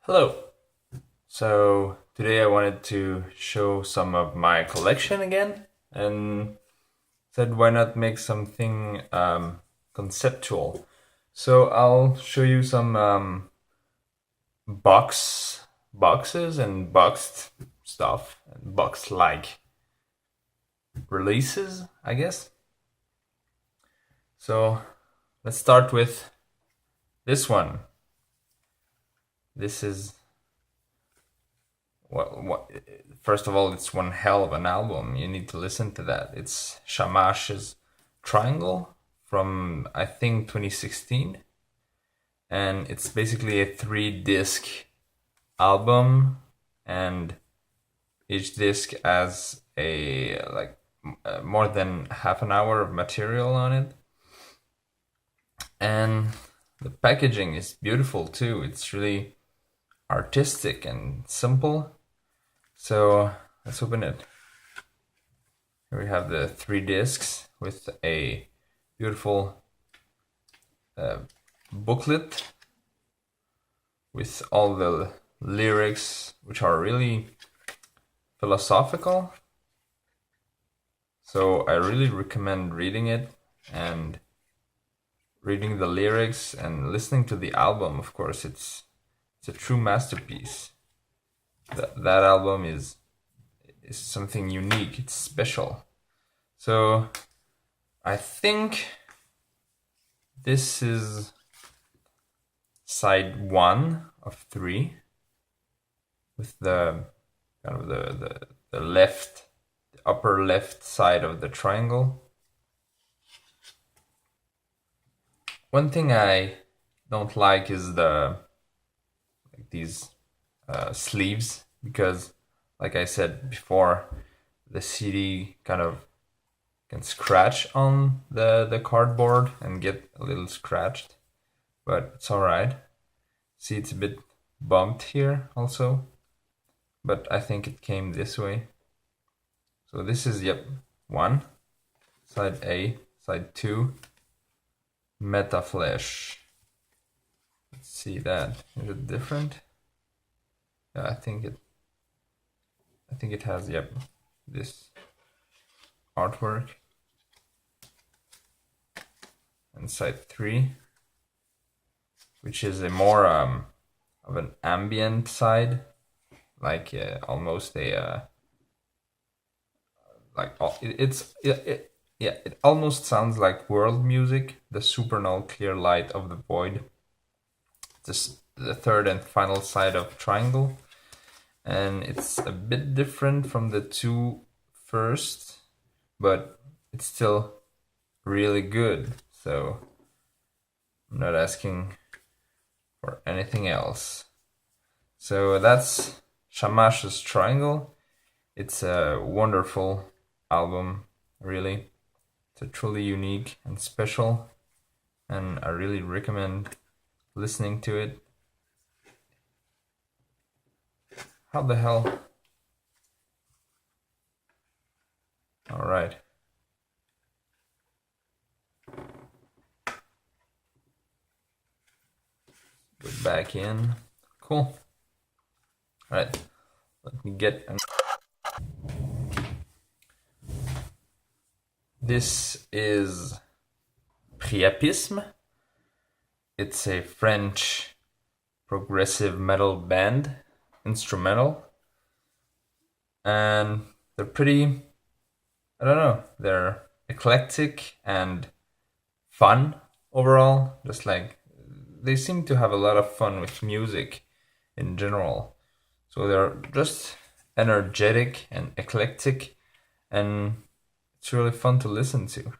Hello. So today I wanted to show some of my collection again and said why not make something conceptual. So I'll show you some boxes and boxed stuff and box like releases, I guess. So let's start with this one. This is what first of all, it's one hell of an album. You need to listen to that. It's Shamash's Triangle from I think 2016, and it's basically a 3 disc album, and each disc has a more than half an hour of material on it, and the packaging is beautiful too. It's really artistic and simple. So let's open it. Here we have the 3 discs with a beautiful booklet with all the lyrics, which are really philosophical. So I really recommend reading it and reading the lyrics and listening to the album. Of course, it's a true masterpiece. That album is something unique. It's special. So I think this is side 1 of 3 with the kind of the left, the upper left side of the triangle. One thing I don't like is these sleeves, because like I said before, the CD kind of can scratch on the cardboard and get a little scratched, but it's alright. See, it's a bit bumped here also, but I think it came this way. So this is, yep, 1, side A, side 2, Metaflash. Let's see that. Is it different? Yeah, I think it has, yep, this artwork. And side 3, which is a more of an ambient side, like almost a it almost sounds like world music. The supernal clear light of the void. This the third and final side of Triangle, and it's a bit different from the 2 first, but it's still really good. So I'm not asking for anything else. So that's Shamash's Triangle. It's a wonderful album, really. It's a truly unique and special, and I really recommend listening to it. How the hell? All right. Go back in. Cool. All right. Let me get This is Priapisme. It's a French progressive metal band, instrumental, and they're pretty, I don't know, they're eclectic and fun overall. Just like, they seem to have a lot of fun with music in general. So they're just energetic and eclectic, and it's really fun to listen to.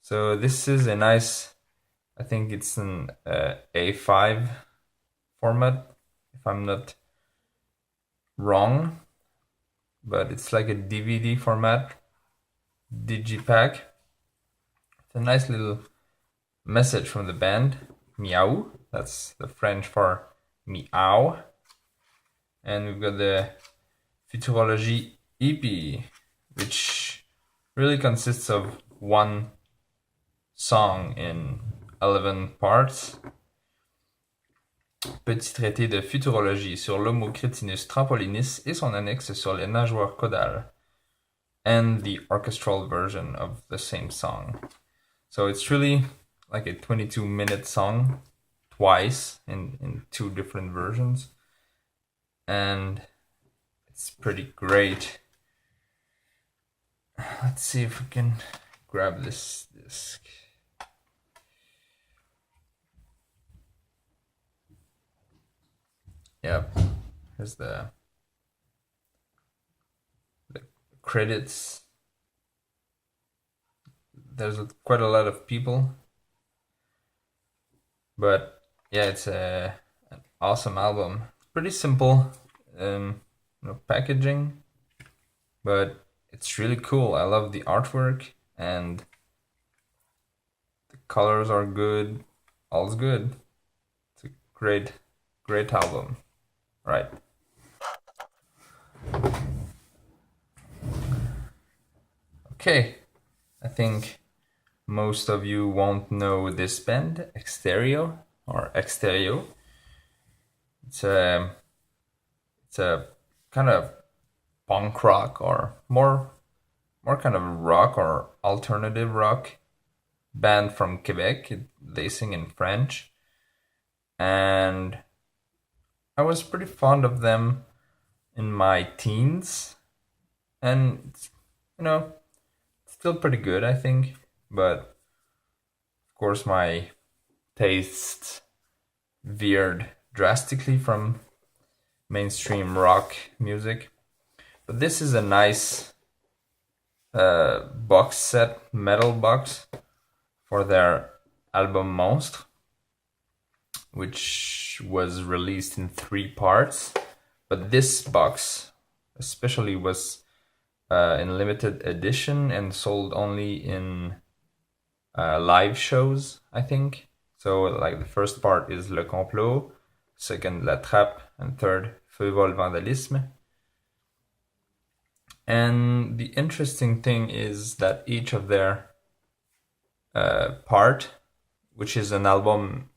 So this is a nice, I think it's an A5 format, if I'm not wrong, but it's like a DVD format, digipack. It's a nice little message from the band, Meow. That's the French for meow. And we've got the Futurology EP, which really consists of one song in 11 parts. Petit traité de futurologie sur l'Homo cretinus trampolinis et son annexe sur les nageoires caudales, and the orchestral version of the same song. So it's really like a 22-minute song twice in two different versions. And it's pretty great. Let's see if we can grab this disc. Yep, here's the credits. There's quite a lot of people, but yeah, it's an awesome album. Pretty simple, packaging, but it's really cool. I love the artwork and the colors are good. All's good. It's a great album, right? Okay, I think most of you won't know this band, Exterio or Exterio. It's a kind of punk rock or more kind of rock or alternative rock band from Quebec. They sing in French, and I was pretty fond of them in my teens, and still pretty good, I think. But of course, my tastes veered drastically from mainstream rock music. But this is a nice box set, metal box, for their album Monstre, which was released in 3 parts. But this box especially was in limited edition and sold only in live shows, I think. So like the first part is Le Complot, second La Trappe, and third Feu Vol Vandalisme. And the interesting thing is that each of their part, which is an album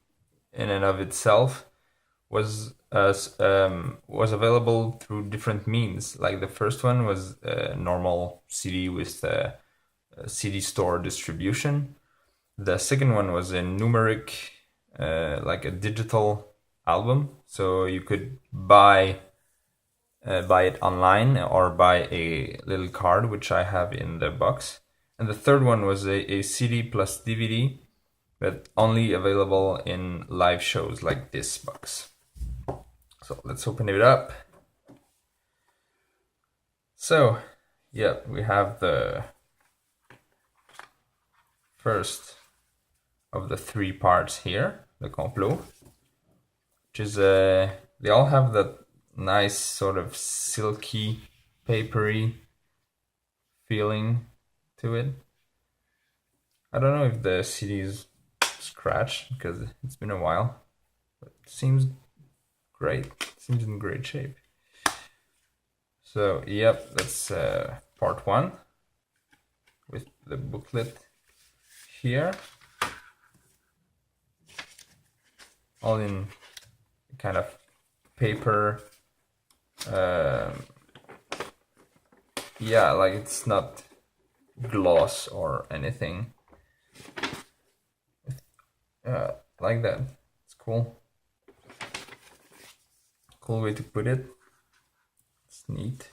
in and of itself, was available through different means. Like the first one was a normal CD with CD store distribution. The second one was a numeric, like a digital album, so you could buy it online or buy a little card, which I have in the box. And the third one was a CD plus DVD, but only available in live shows like this box. So let's open it up. So, yeah, we have the first of the 3 parts here, Le Complot, which is they all have that nice sort of silky, papery feeling to it. I don't know if the CD is scratched because it's been a while, but it seems great. It seems in great shape. So, yep, that's part 1 with the booklet here, all in kind of paper. Yeah, like it's not gloss or anything. Like that. It's cool. Cool way to put it. It's neat.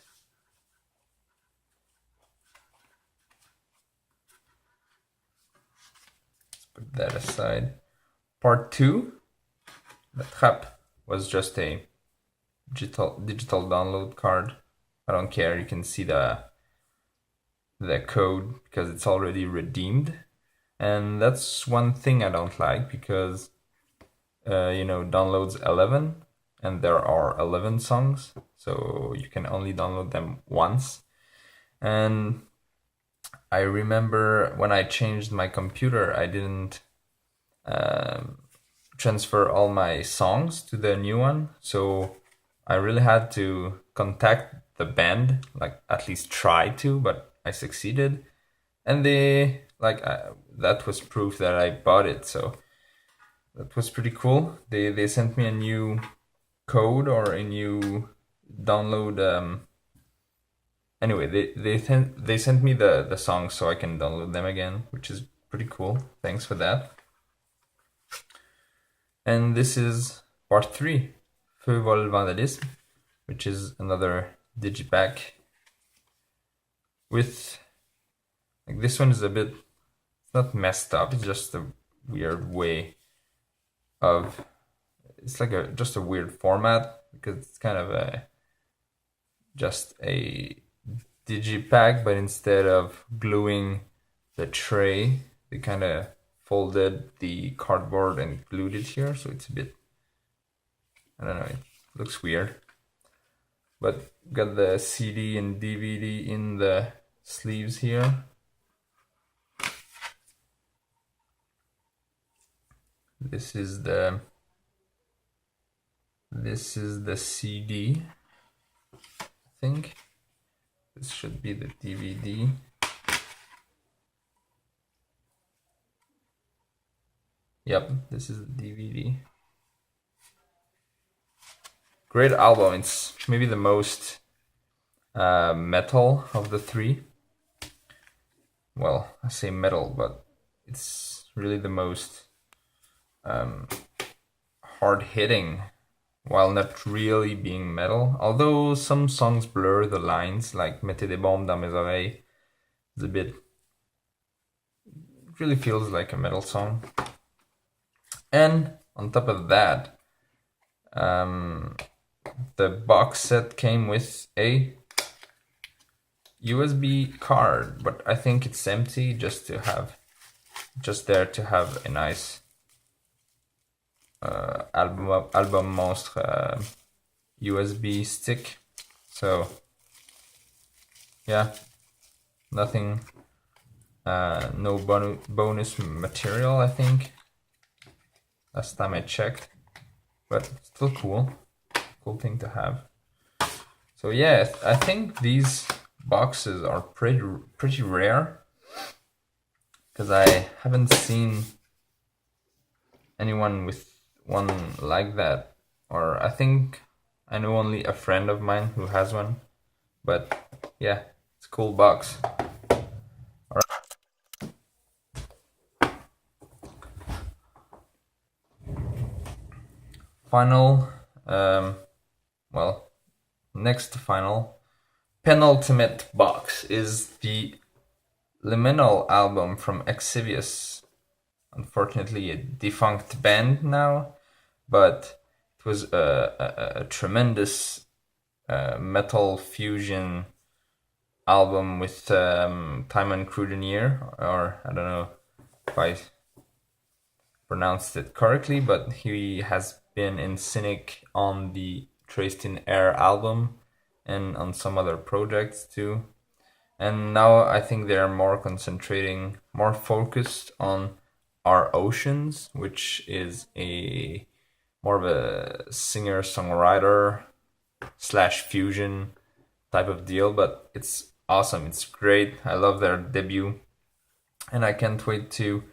Let's put that aside. Part 2, the Trappe, was just a digital download card. I don't care, you can see the code because it's already redeemed. And that's one thing I don't like, because downloads 11 and there are 11 songs, so you can only download them once. And I remember when I changed my computer, I didn't transfer all my songs to the new one, so I really had to contact the band, like at least try to, but I succeeded. And they that was proof that I bought it. So that was pretty cool. They sent me a new code or a new download. Anyway, they sent me the songs so I can download them again, which is pretty cool. Thanks for that. And this is part 3, Feu Vol Vandalisme, which is another digipack with, like, this one is a bit, it's not messed up, it's just a weird way of, it's like just a weird format, because it's kind of just a digipack, but instead of gluing the tray, they kind of folded the cardboard and glued it here, so it's a bit, I don't know, it looks weird. But got the CD and DVD in the sleeves here. This is the CD, I think. This should be the DVD. Yep, this is the DVD. Great album. It's maybe the most metal of the 3. Well, I say metal, but it's really the most hard-hitting, while not really being metal. Although some songs blur the lines, like Mettez des bombes dans mes oreilles. It's a bit... It really feels like a metal song. And on top of that, the box set came with a USB card, but I think it's empty, just there to have a nice Album Monstre USB stick. So yeah, nothing, no bonus material, I think, last time I checked, but still cool thing to have. So yeah, I think these boxes are pretty rare, because I haven't seen anyone with one like that, or I think I know only a friend of mine who has one. But yeah, it's a cool box. All right. Final, well, next to final, penultimate box is the Liminal album from Exvius. Unfortunately, a defunct band now, but it was a tremendous metal fusion album with Timon Crudenir, or I don't know if I pronounced it correctly, but he has been in Cynic on the Traced in Air album and on some other projects too. And now I think they're more focused on Our Oceans, which is a more of a singer-songwriter / fusion type of deal, but it's awesome. It's great. I love their debut, and I can't wait to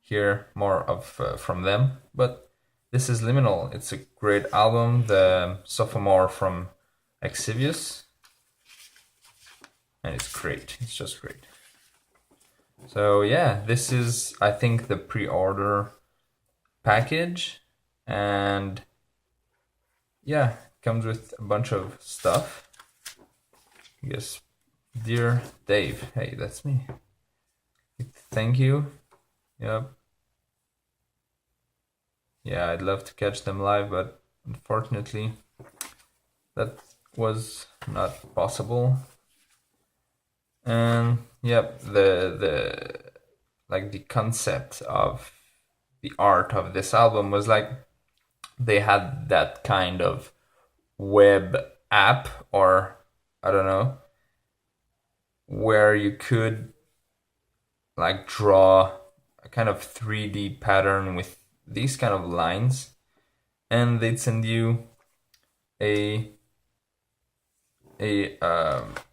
hear more of from them. But this is Liminal. It's a great album, the sophomore from Exvius, and it's great. It's just great. So yeah, this is, I think, the pre-order package, and yeah, it comes with a bunch of stuff. I guess, dear Dave, hey, that's me. Thank you. Yep. Yeah, I'd love to catch them live, but unfortunately, that was not possible. And yep, the concept of the art of this album was like they had that kind of web app, or I don't know, where you could like draw a kind of 3D pattern with these kind of lines, and they'd send you a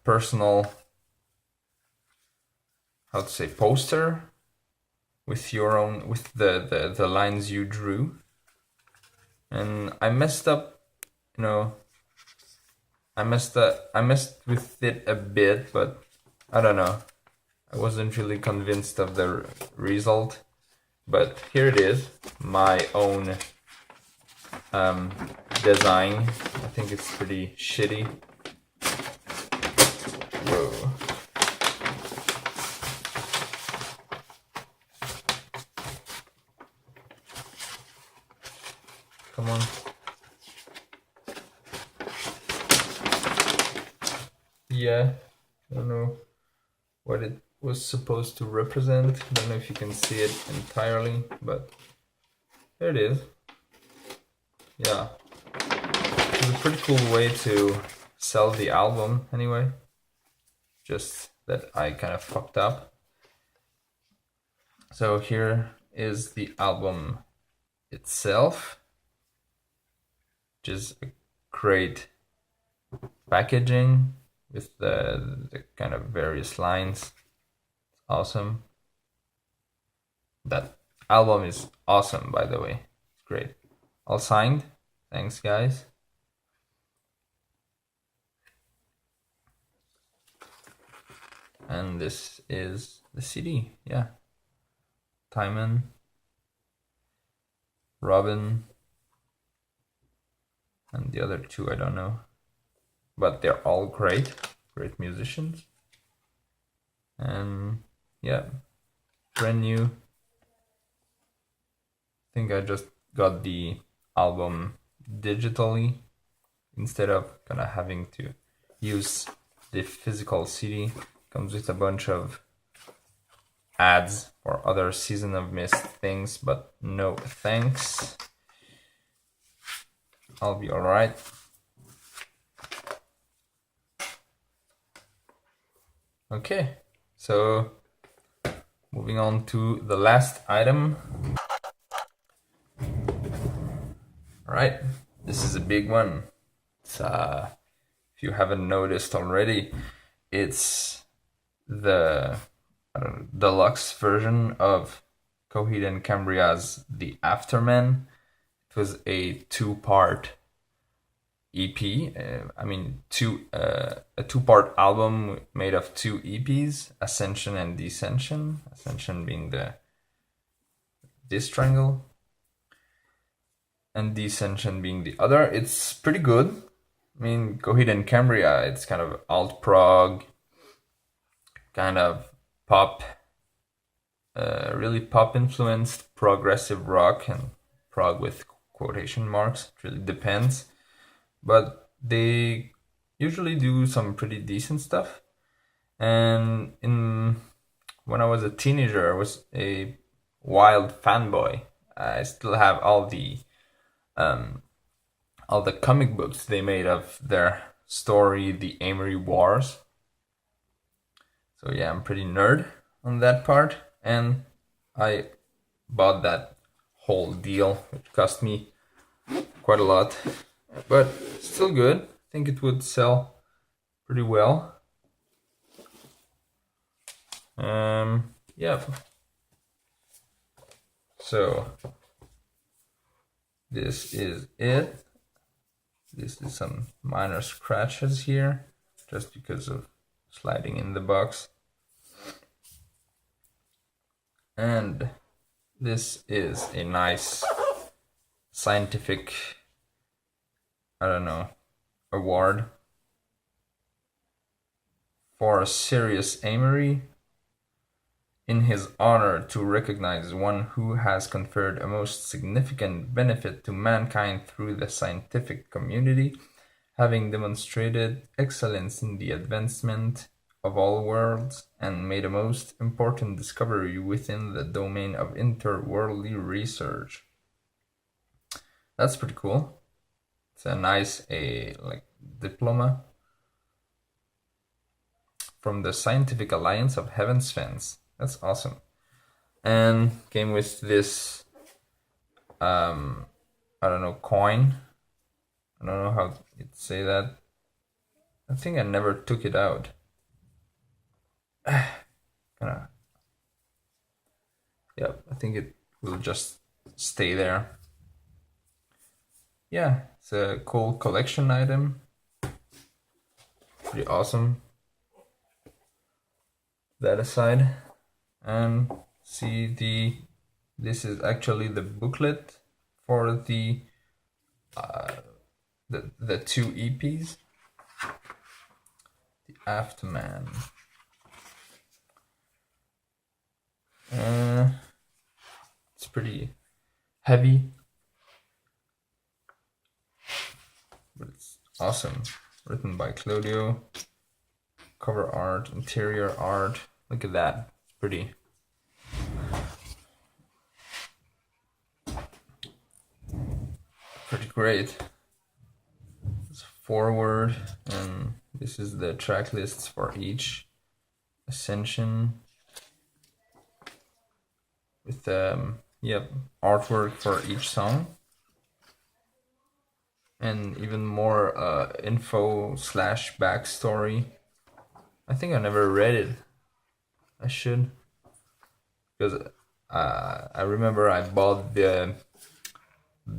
personal, how to say, poster with your own, with the lines you drew. And I messed up, you know, I messed with it a bit, but I don't know. I wasn't really convinced of the result, but here it is, my own design. I think it's pretty shitty. Whoa. Come on. Yeah, I don't know what it was supposed to represent. I don't know if you can see it entirely, but there it is. Yeah, it's a pretty cool way to sell the album anyway. Just that I kind of fucked up. So here is the album itself, which is a great packaging with the kind of various lines. It's awesome. That album is awesome, by the way. It's great. All signed. Thanks, guys. And this is the CD. Yeah. Timon, Robin, and the other two I don't know. But they're all great musicians. And yeah, brand new. I think I just got the album digitally instead of kind of having to use the physical CD. Comes with a bunch of ads for other Season of Mist things, but no thanks. I'll be alright. Okay, so moving on to the last item. Alright, this is a big one. It's if you haven't noticed already, it's the deluxe version of Coheed and Cambria's The Afterman. It was a two-part EP. A two-part album made of two EPs, Ascension and Descension. Ascension being this triangle, and Descension being the other. It's pretty good. I mean, Coheed and Cambria, it's kind of alt prog, kind of pop, really pop influenced progressive rock, and prog with quotation marks. It really depends. But they usually do some pretty decent stuff. And when I was a teenager, I was a wild fanboy. I still have all the comic books they made of their story, The Amory Wars. So yeah, I'm pretty nerd on that part, and I bought that whole deal, which cost me quite a lot, but still good. I think it would sell pretty well. Yeah. So this is it. This is some minor scratches here, just because of sliding in the box. And this is a nice scientific, award for Sirius Amory in his honor, to recognize one who has conferred a most significant benefit to mankind through the scientific community, having demonstrated excellence in the advancement of all worlds and made a most important discovery within the domain of interworldly research. That's pretty cool. It's a nice diploma from the Scientific Alliance of Heaven's Fans. That's awesome. And came with this coin. I don't know how you'd say that. I think I never took it out. yeah, I think it will just stay there. Yeah, it's a cool collection item. Pretty awesome. That aside, and see this is actually the booklet for the two EPs. The Afterman. It's pretty heavy, but it's awesome. Written by Claudio. Cover art, interior art. Look at that. It's pretty great. It's forward, and this is the track lists for each Ascension with artwork for each song, and even more info / backstory. I think I never read it. I should, because I remember I bought the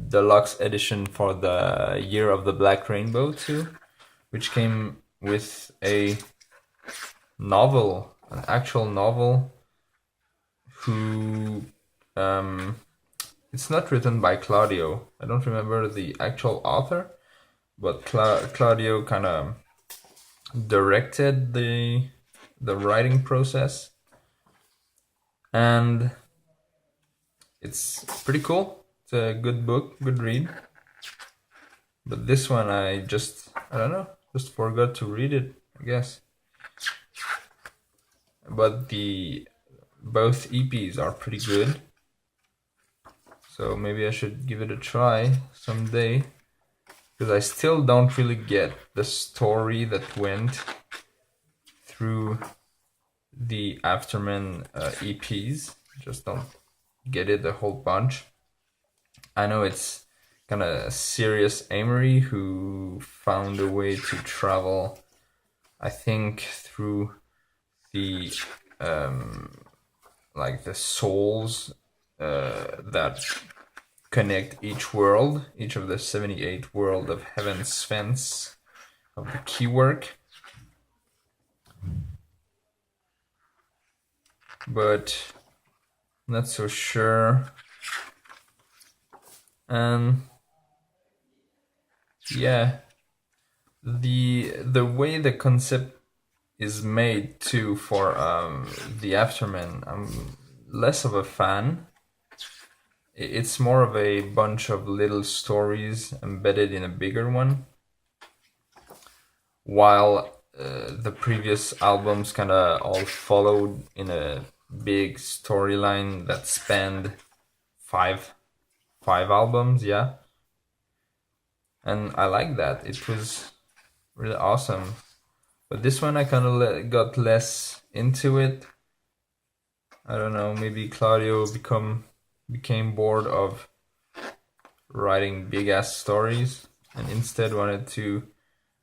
deluxe edition for the Year of the Black Rainbow too, which came with a novel, an actual novel. Who it's not written by Claudio. I don't remember the actual author, but Claudio kind of directed the writing process, and it's pretty cool. It's a good book, good read. But this one I don't know, just forgot to read it, I guess. But both EPs are pretty good, so maybe I should give it a try someday, because I still don't really get the story that went through the Afterman EPs. Just don't get it a whole bunch. I know it's kind of Serious Amory who found a way to travel, I think, through the like the souls that connect each world, each of the 78 world of Heaven's Fence of the Keywork. But not so sure. And yeah, the way the concept is made too for the Afterman, I'm less of a fan. It's more of a bunch of little stories embedded in a bigger one, while the previous albums kind of all followed in a big storyline that spanned five albums, yeah. And I like that. It was really awesome. But this one I kind of got less into it. I don't know, maybe Claudio became bored of writing big ass stories and instead wanted to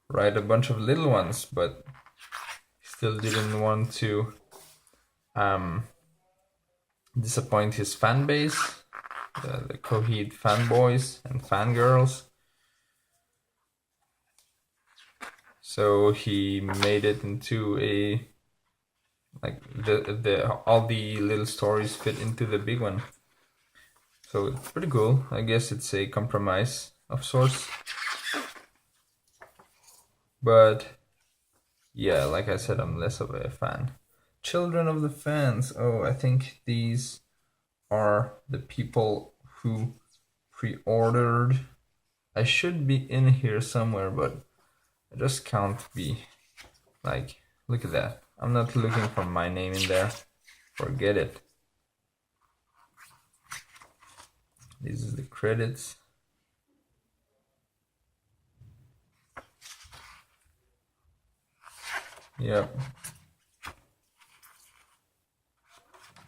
write a bunch of little ones, but still didn't want to disappoint his fan base, the Coheed fanboys and fangirls. So he made it into a all the little stories fit into the big one. So it's pretty cool. I guess it's a compromise of sorts. But yeah, like I said, I'm less of a fan. Children of the Fans. Oh, I think these are the people who pre-ordered. I should be in here somewhere, but I just can't be. Like, look at that. I'm not looking for my name in there. Forget it. This is the credits. Yep.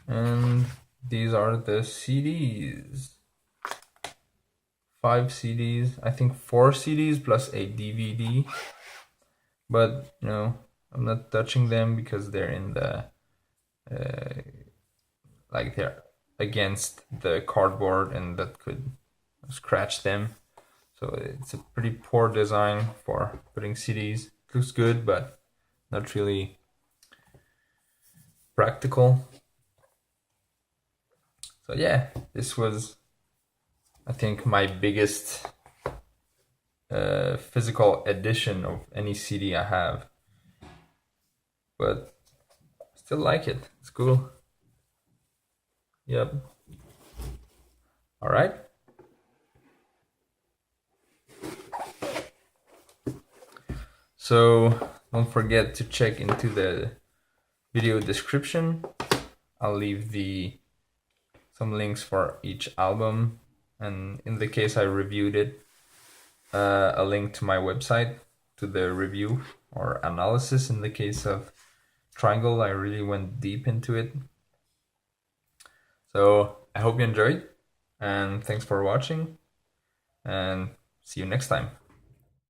And these are the CDs. 5 CDs. I think 4 CDs plus a DVD. But, I'm not touching them because they're in the... they're against the cardboard and that could scratch them. So it's a pretty poor design for putting CDs. It looks good, but not really practical. So yeah, this was, I think, my biggest physical edition of any CD I have. But still like it. It's cool. Yep. All right. So don't forget to check into the video description. I'll leave some links for each album, and in the case I reviewed it, a link to my website to the review or analysis. In the case of Triangle, I really went deep into it. So I hope you enjoyed, and thanks for watching, and see you next time.